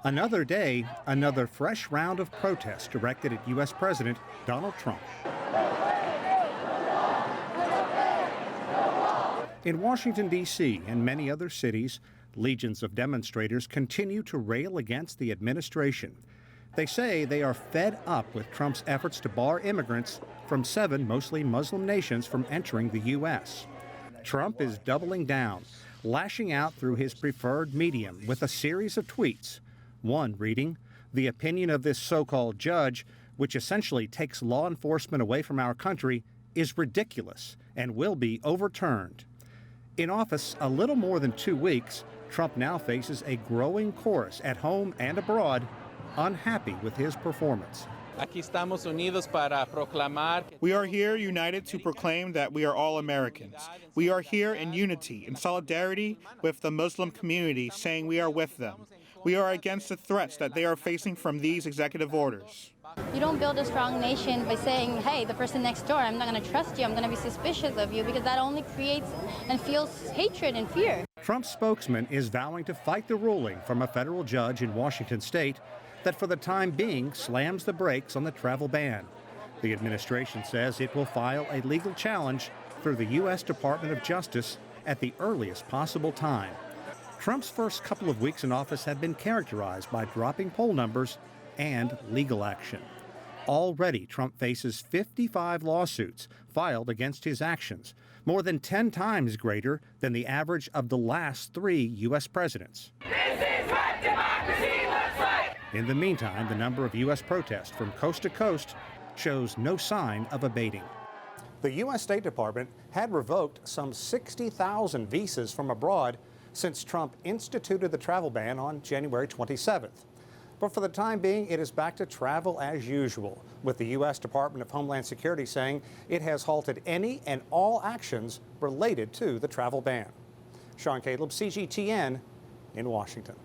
Another day, another fresh round of protests directed at U.S. President Donald Trump. In Washington, D.C. and many other cities, legions of demonstrators continue to rail against the administration. They say they are fed up with Trump's efforts to bar immigrants from 7 mostly Muslim nations from entering the U.S. Trump is doubling down, lashing out through his preferred medium with a series of tweets. One reading, "The opinion of this so-called judge, which essentially takes law enforcement away from our country, is ridiculous and will be overturned." In office a little more than 2 weeks, Trump now faces a growing chorus at home and abroad, unhappy with his performance. We are here united to proclaim that we are all Americans. We are here in unity, in solidarity with the Muslim community, saying we are with them. We are against the threats that they are facing from these executive orders. You don't build a strong nation by saying, hey, the person next door, I'm not going to trust you, I'm going to be suspicious of you, because that only creates and fuels hatred and fear. Trump's spokesman is vowing to fight the ruling from a federal judge in Washington state that for the time being slams the brakes on the travel ban. The administration says it will file a legal challenge through the U.S. Department of Justice at the earliest possible time. Trump's first couple of weeks in office have been characterized by dropping poll numbers and legal action. Already, Trump faces 55 lawsuits filed against his actions, more than 10 times greater than the average of the last 3 U.S. presidents. This is what democracy looks like! In the meantime, the number of U.S. protests from coast to coast shows no sign of abating. The U.S. State Department had revoked some 60,000 visas from abroad since Trump instituted the travel ban on January 27th. But for the time being, it is back to travel as usual, with the U.S. Department of Homeland Security saying it has halted any and all actions related to the travel ban. Callebs, CGTN in Washington.